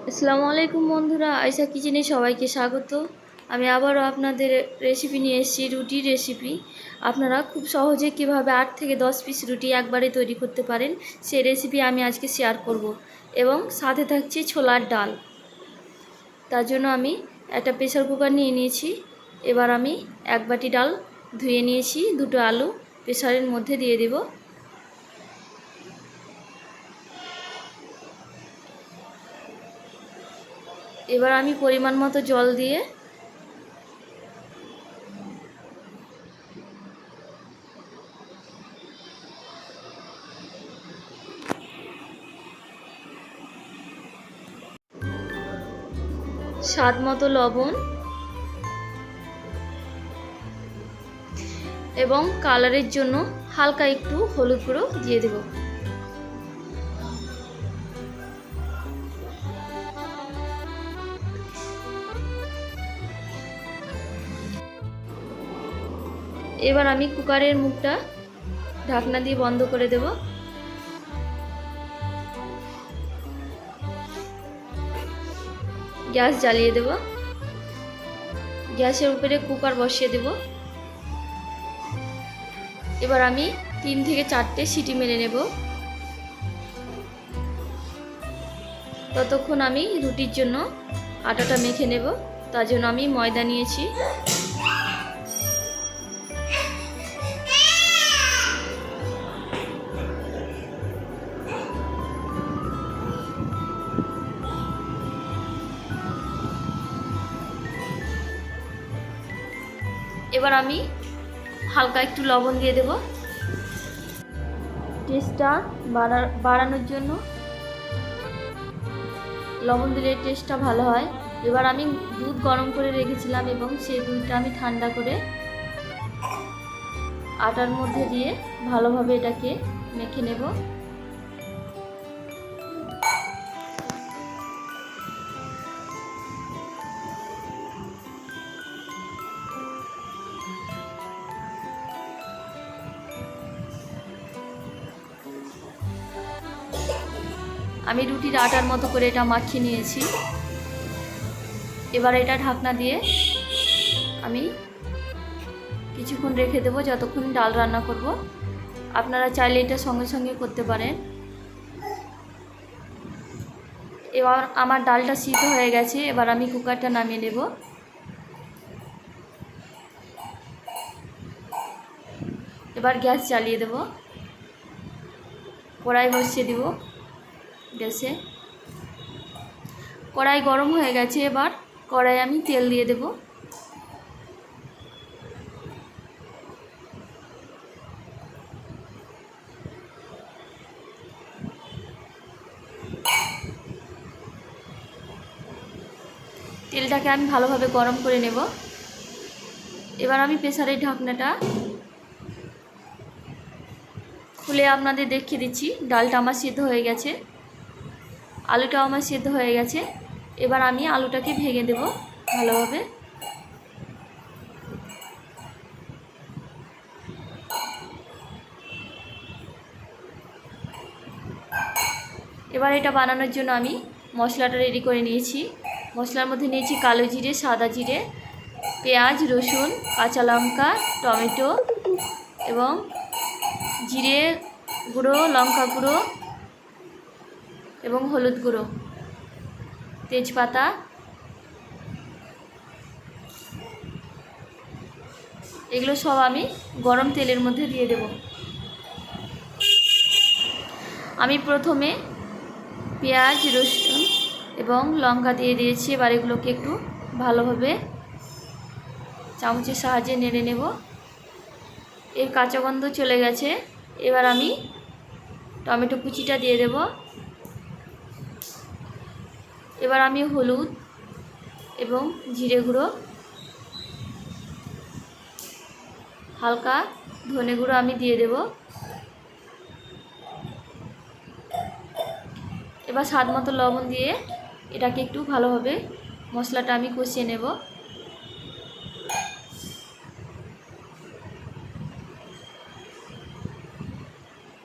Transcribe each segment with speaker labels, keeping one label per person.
Speaker 1: আসসালামু আলাইকুম বন্ধুরা, আয়শা কিচেনে সবাইকে স্বাগত। আমি আবারও আপনাদের রেসিপি নিয়ে এসেছি, রুটির রেসিপি। আপনারা খুব সহজে কিভাবে 8 থেকে 10 পিস রুটি একবারে তৈরি করতে পারেন সেই রেসিপি আমি আজকে শেয়ার করব। এবং সাথে থাকছে ছোলার ডাল। তার জন্য আমি একটা প্রেসার কুকার নিয়ে নিয়েছি। এবার আমি 1 বাটি ডাল ধুয়ে নিয়েছি, 2টো আলু প্রেসারের মধ্যে দিয়ে দেব। এবার আমি পরিমাণ মতো জল দিয়ে স্বাদ মতো লবণ এবং কালারের জন্য হালকা একটু হলুদ গুঁড়ো দিয়ে দেব। এবার আমি কুকারের মুখটা ঢাকনা দিয়ে বন্ধ করে দেব। গ্যাস জ্বালিয়ে দেব। গ্যাসের উপরে কুকার বসিয়ে দেব। এবার আমি 3 থেকে 4টে সিটি মেরে নেব। ততক্ষণ আমি রুটির জন্য আটাটা মেখে নেব। তার জন্য আমি ময়দা নিয়েছি। এবার আমি হালকা একটু লবণ দিয়ে দেব টেস্টটা বাড়ানোর জন্য। লবণ দিলে টেস্টটা ভালো হয়। এবার আমি দুধ গরম করে রেখেছিলাম এবং সেই দুধটা আমি ঠান্ডা করে আটার মধ্যে দিয়ে ভালোভাবে এটাকে মেখে নেব। আমি রুটির আটার মতো করে এটা মাখিয়ে নিয়েছি। এবার এটা ঢাকনা দিয়ে আমি কিছুক্ষণ রেখে দেবো, যতক্ষণ ডাল রান্না করব। আপনারা চাইলে এটা সঙ্গে সঙ্গে করতে পারেন। এবার আমার ডালটা সিদ্ধ হয়ে গেছে। এবার আমি কুকারটা নামিয়ে নেব। এবার গ্যাস জ্বালিয়ে দেব। কড়াই বসিয়ে দেব গ্যাসে। কড়াই গরম হয়ে গেছে। এবার কড়াই আমি তেল দিয়ে দেব। তেলটাকে আমি ভালোভাবে গরম করে নেব। এবার আমি প্রেসারের ঢাকনাটা খুলে আপনাদের দেখিয়ে দিচ্ছি। ডালটা আমার সিদ্ধ হয়ে গেছে, আলুটাও আমার সিদ্ধ হয়ে গেছে। এবার আমি আলুটাকে ভেঙে দেব ভালোভাবে। এবার এটা বানানোর জন্য আমি মশলাটা রেডি করে নিয়েছি। মশলার মধ্যে নিয়েছি কালো জিরে, সাদা জিরে, পেঁয়াজ, রসুন, কাঁচা লঙ্কা, টমেটো এবং জিরে গুঁড়ো, লঙ্কা গুঁড়ো এবং হলুদ গুঁড়ো, তেজপাতা। এগুলো সব আমি গরম তেলের মধ্যে দিয়ে দেব। আমি প্রথমে পেঁয়াজ, রসুন এবং লঙ্কা দিয়ে দিয়েছি। এবার এগুলোকে একটু ভালোভাবে চামচের সাহায্যে নেড়ে নেব। এর কাঁচা গন্ধ চলে গেছে। এবার আমি টমেটো কুচিটা দিয়ে দেব। এবার আমি হলুদ এবং জিরে গুঁড়ো, হালকা ধনে গুঁড়ো আমি দিয়ে দেব। এবার স্বাদ মতো লবণ দিয়ে এটাকে একটু ভালোভাবে মশলাটা আমি কষিয়ে নেব।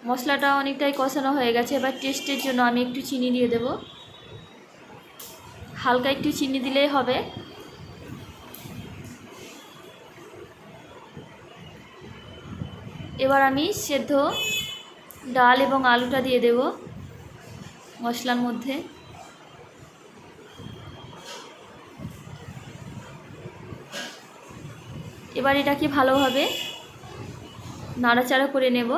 Speaker 1: মশলাটা অনেকটাই কষানো হয়ে গেছে। এবার টেস্টের জন্য আমি একটু চিনি দিয়ে দেব। হালকা একটু চিনি দিলেই হবে। এবার আমি সেদ্ধ ডাল এবং আলুটা দিয়ে দেব মশলার মধ্যে। এবার এটাকে ভালোভাবে নাড়াচাড়া করে নেব।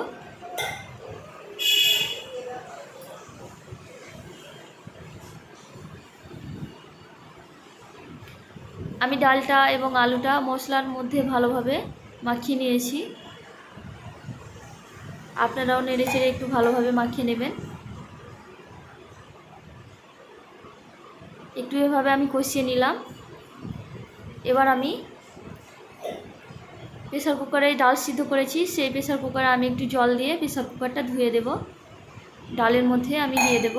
Speaker 1: আমি ডালটা এবং আলুটা মশলার মধ্যে ভালোভাবে মাখিয়ে নিয়েছি। আপনারাও নেড়েচেড়ে একটু ভালোভাবে মাখিয়ে নেবেন। একটু এভাবে আমি কষিয়ে নিলাম। এবার আমি প্রেসার কুকারে ডাল সিদ্ধ করেছি, সেই প্রেসার কুকারে আমি একটু জল দিয়ে প্রেসার কুকারটা ধুয়ে দেব। ডালের মধ্যে আমি দিয়ে দেব।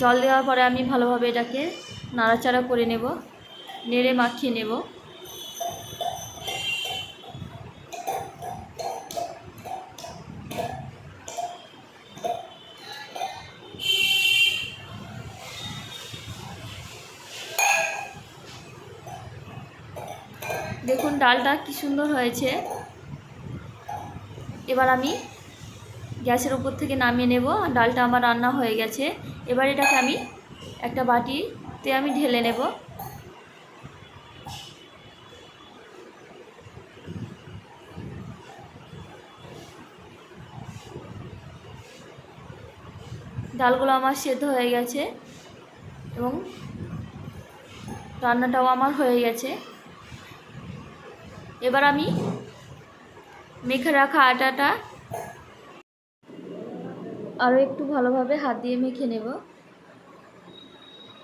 Speaker 1: জল দেওয়ার পরে আমি ভালোভাবে এটাকে নাড়াচাড়া করে নেব, নেড়ে মাখিয়ে নেব। দেখুন ডালটা কি সুন্দর হয়েছে। এবার আমি গ্যাসের উপর থেকে নামিয়ে নেব। ডালটা আমার রান্না হয়ে গেছে। এবার এটাকে আমি একটা বাটিতে আমি ঢেলে নেব। ডালগুলো আমার সেদ্ধ হয়ে গেছে এবং রান্নাটাও আমার হয়ে গেছে। এবার আমি মেখে রাখা আটাটা আরও একটু ভালোভাবে হাত দিয়ে মেখে নেব।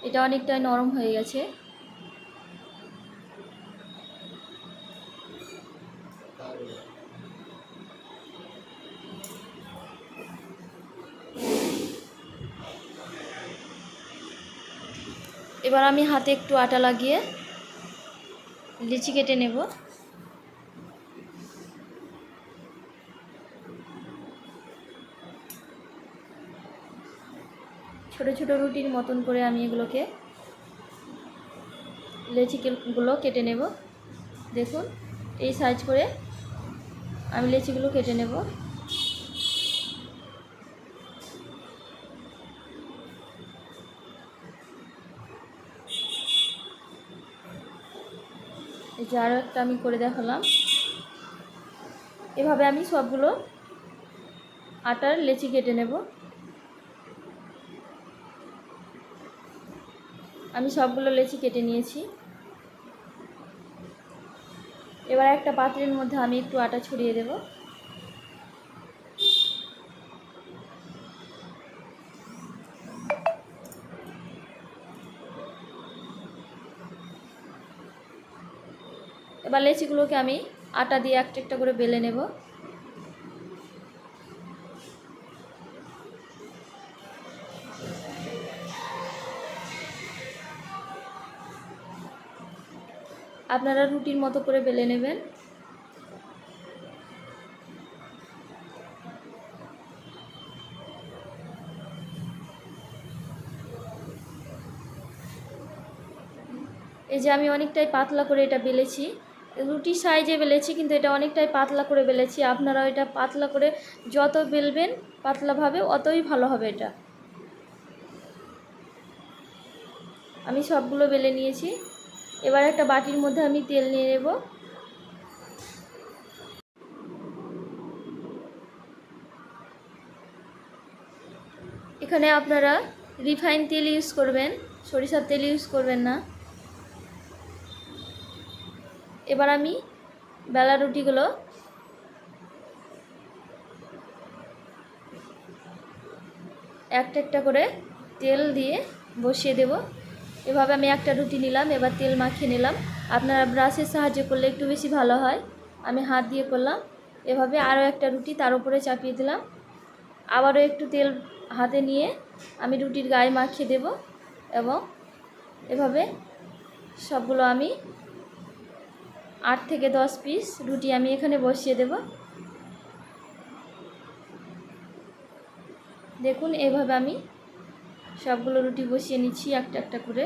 Speaker 1: এটা অনেকটাই নরম হয়ে গেছে। এবার আমি হাতে একটু আটা লাগিয়ে লিচি কেটে নেব। ছোট ছোট রুটির মতন করে আমি এগুলোকে লেচিগুলো কেটে নেব। দেখুন এই সাইজ করে আমি লেচিগুলো কেটে নেব। এই যে আরও একটা আমি করে দেখালাম। এভাবে আমি সবগুলো আটার লেচি কেটে নেব। আমি সবগুলো লেচি কেটে নিয়েছি। এবার একটা পাত্রের মধ্যে আমি একটু আটা ছড়িয়ে দেব। এবার লেচিগুলোকে আমি আটা দিয়ে একটা একটা করে বেলে নেব। আপনারা রুটির মতো করে বেলে নেবেন। এই যে আমি অনেকটাই পাতলা করে এটা বেলেছি, রুটির সাইজে বেলেছি, কিন্তু এটা অনেকটাই পাতলা করে বেলেছি। আপনারা এটা পাতলা করে যত বেলবেন পাতলাভাবে অতই ভালো হবে এটা। আমি সবগুলো বেলে নিয়েছি। এবার একটা বাটির মধ্যে আমি তেল নিয়ে নেব। এখানে আপনারা রিফাইন তেল ইউজ করবেন, সরিষার তেল ইউজ করবেন না। এবার আমি বেলা রুটিগুলো একটা একটা করে তেল দিয়ে বসিয়ে দেব। এভাবে আমি একটা রুটি নিলাম, এবার তেল মাখিয়ে নিলাম। আপনারা ব্রাশের সাহায্যে করলে একটু বেশি ভালো হয়, আমি হাত দিয়ে করলাম। এভাবে আরও একটা রুটি তার উপরে চাপিয়ে দিলাম। আবারও একটু তেল হাতে নিয়ে আমি রুটির গায়ে মাখিয়ে দেব এবং এভাবে সবগুলো আমি 8 থেকে 10 পিস রুটি আমি এখানে বসিয়ে দেব। দেখুন এইভাবে আমি সবগুলো রুটি বসিয়ে নিচ্ছি একটা একটা করে।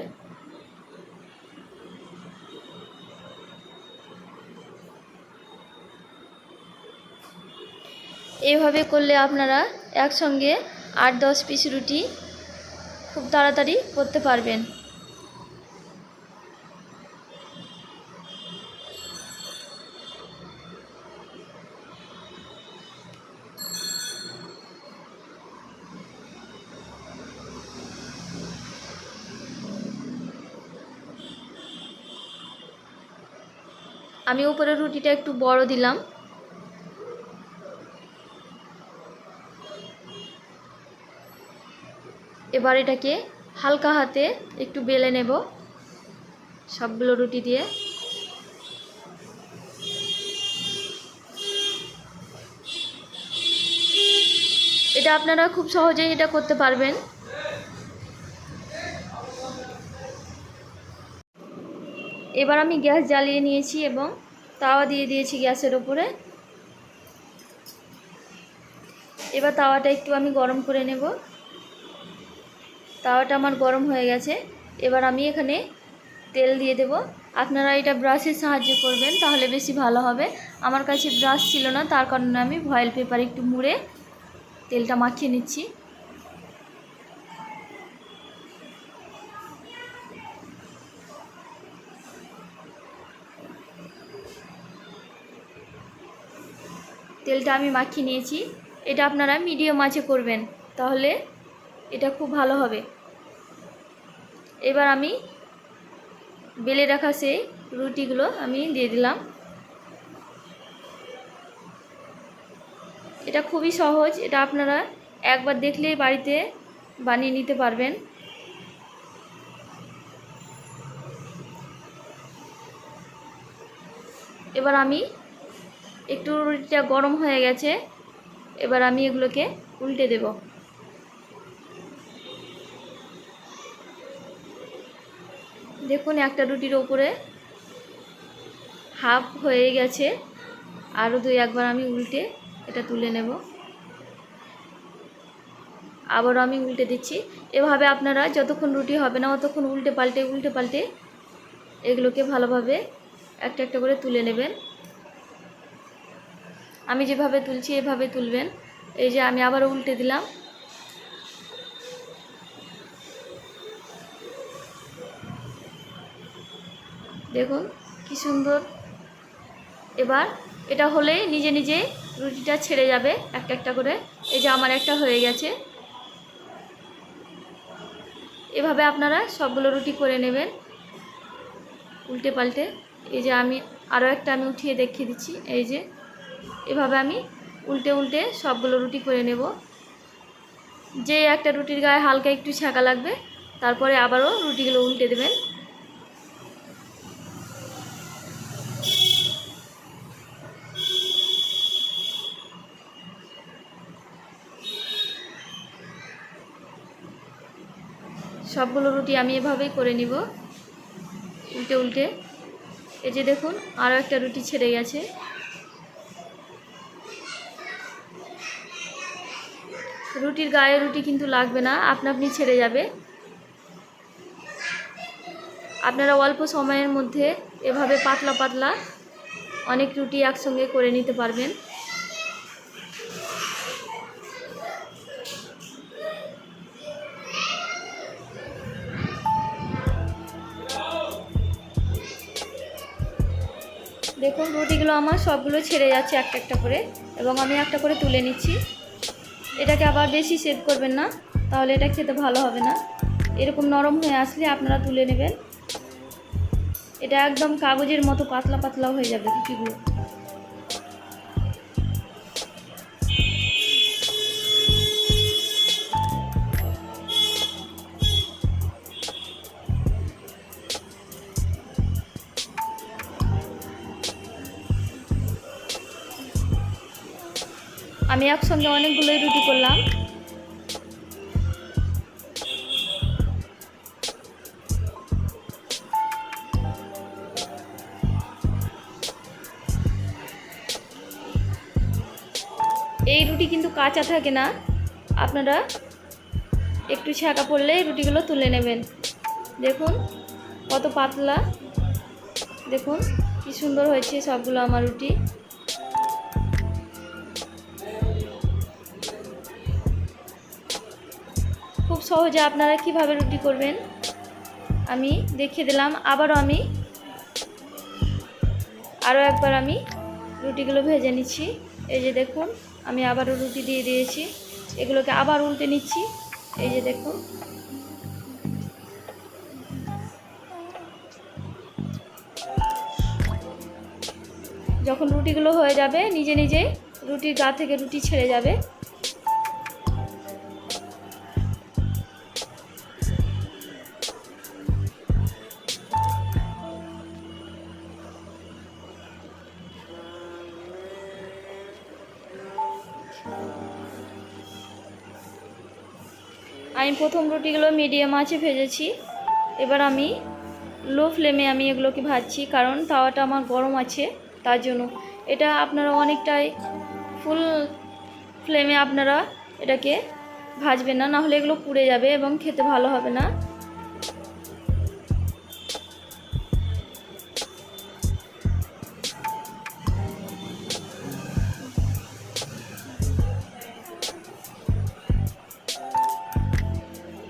Speaker 1: এইভাবে করলে আপনারা একসঙ্গে 8-10 পিস রুটি খুব তাড়াতাড়ি করতে পারবেন। আমি উপরে রুটিটা একটু বড় দিলাম। এবার এটাকে হালকা হাতে একটু বেলে নেব সবগুলো রুটি দিয়ে। এটা আপনারা খুব সহজেই এটা করতে পারবেন। এবার আমি গ্যাস জ্বালিয়ে নিয়েছি এবং তাওয়া দিয়ে দিয়েছি গ্যাসের ওপরে। এবার তাওয়াটা একটু আমি গরম করে নেব। তাওয়াটা আমার গরম হয়ে গেছে। এবার আমি এখানে তেল দিয়ে দেব। আপনারা এটা ব্রাশের সাহায্যে করবেন তাহলে বেশি ভালো হবে। আমার কাছে ব্রাশ ছিল না, তার কারণে আমি ফয়েল পেপার একটু মুড়ে তেলটা মাখিয়ে নিচ্ছি। তেলটা আমি মাখিয়ে নিয়েছি। এটা আপনারা মিডিয়াম আঁচে করবেন তাহলে এটা খুব ভালো হবে। এবার আমি বেলে রাখা সেই রুটিগুলো আমি দিয়ে দিলাম। এটা খুবই সহজ, এটা আপনারা একবার দেখলেই বাড়িতে বানিয়ে নিতে পারবেন। এবার আমি একটু রুটিটা গরম হয়ে গেছে, এবার আমি এগুলোকে উল্টে দেব। দেখুন একটা রুটির ওপরে হাফ হয়ে গেছে, আরও 2-1 আমি উল্টে এটা তুলে নেব। আবারও আমি উল্টে দিচ্ছি। এভাবে আপনারা যতক্ষণ রুটি হবে না ততক্ষণ উল্টে পাল্টে এগুলোকে ভালোভাবে একটা একটা করে তুলে নেবেন। আমি যেভাবে তুলছি এভাবে তুলবেন। এই যে আমি আবারও উল্টে দিলাম। দেখুন কি সুন্দর। এবার এটা হলেই নিজে নিজে রুটিটা ছেড়ে যাবে একটা একটা করে। এই যে আমার একটা হয়ে গেছে। এভাবে আপনারা সবগুলো রুটি করে নেবেন উল্টে পাল্টে। এই যে আমি আরও একটা আমি উঠিয়ে দেখিয়ে দিচ্ছি। এই যে এভাবে আমি উল্টে সবগুলো রুটি করে নেব। যে একটা রুটির গায়ে হালকা একটু ছ্যাঁকা লাগবে তারপরে আবারও রুটিগুলো উল্টে দেবেন। সবগুলো রুটি আমি এভাবেই করে নিব উল্টে। এই যে দেখুন আরও একটা রুটি ছেড়ে গেছে। রুটির গায়ে রুটি কিন্তু লাগবে না, আপনা আপনি ছেড়ে যাবে। আপনারা অল্প সময়ের মধ্যে এভাবে পাতলা পাতলা অনেক রুটি একসঙ্গে করে নিতে পারবেন। দেখুন রুটিগুলো আমার সবগুলো ছেড়ে যাচ্ছে একটা একটা করে এবং আমি একটা করে তুলে নিচ্ছি। এটাকে আবার বেশি সেদ্ধ করবেন না, তাহলে এটা খেতে ভালো হবে না। এরকম নরম হয়ে আসলে আপনারা তুলে নেবেন। এটা একদম কাগজের মতো পাতলা পাতলা হয়ে যাবে রুটিগুলো। আমি একসঙ্গে অনেকগুলোই রুটি করলাম। এই রুটি কিন্তু কাঁচা থাকে না, আপনারা একটু ছ্যাঁকা পড়লেই রুটিগুলো তুলে নেবেন। দেখুন কত পাতলা, দেখুন কি সুন্দর হয়েছে সবগুলো আমার রুটি। খুব সহজে আপনারা কিভাবে রুটি করবেন আমি দেখিয়ে দিলাম। আরও একবার আমি রুটিগুলো ভেজে নিচ্ছি। এই যে দেখুন আমি আবারও রুটি দিয়ে দিয়েছি, এগুলোকে আবার উল্টে নিচ্ছি। এই যে দেখুন যখন রুটিগুলো হয়ে যাবে নিজে নিজেই রুটির গা থেকে রুটি ছেড়ে যাবে। আমি প্রথম রুটিগুলো মিডিয়াম আঁচে ভেজেছি, এবার আমি লো ফ্লেমে আমি এগুলোকে ভাজছি, কারণ তাওয়াটা আমার গরম আছে তার জন্য। এটা আপনারা অনেকটাই ফুল ফ্লেমে আপনারা এটাকে ভাজবেন না, নাহলে এগুলো পুড়ে যাবে এবং খেতে ভালো হবে না।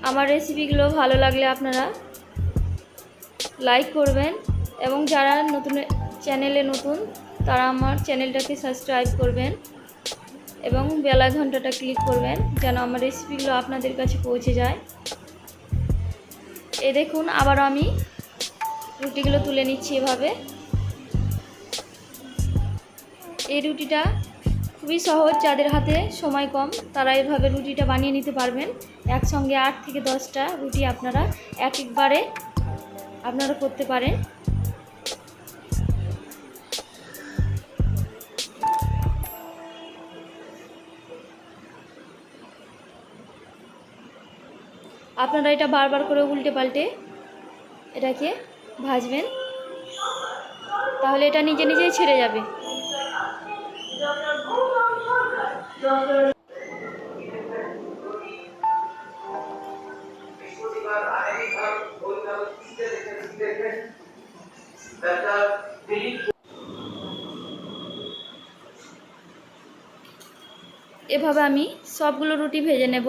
Speaker 1: আমার রেসিপিগুলো ভালো লাগলে আপনারা লাইক করবেন, এবং যারা চ্যানেলে নতুন তারা আমার চ্যানেলটাকে সাবস্ক্রাইব করবেন এবং বেল ঘন্টাটা ক্লিক করবেন যেন আমার রেসিপিগুলো আপনাদের কাছে পৌঁছে যায়। এই দেখুন আবারও আমি রুটিগুলো তুলে নিচ্ছি এভাবে। এই রুটিটা খুবই সহজ, যাদের হাতে সময় কম তারা এভাবে রুটিটা বানিয়ে নিতে পারবেন। একসঙ্গে 8 থেকে 10টা রুটি আপনারা একবারে আপনারা করতে পারেন। আপনারা এটা বারবার করে উল্টে পাল্টে এটাকে ভাজবেন, তাহলে এটা নিজে নিজেই ছেড়ে যাবে। এভাবে আমি সবগুলো রুটি ভেজে নেব।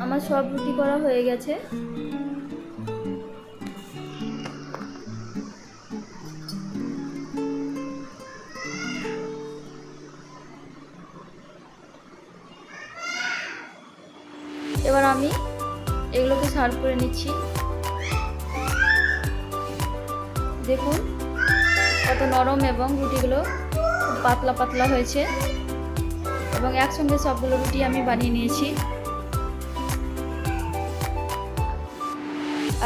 Speaker 1: আমার সব রুটি করা হয়ে গেছে। এবার আমি এগুলোকে সার্ভ করে নিচ্ছি। দেখুন কত নরম এবং রুটিগুলো খুব পাতলা পাতলা হয়েছে, এবং একসঙ্গে সবগুলো রুটি আমি বানিয়ে নিয়েছি।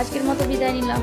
Speaker 1: আজকের মতো বিদায় নিলাম।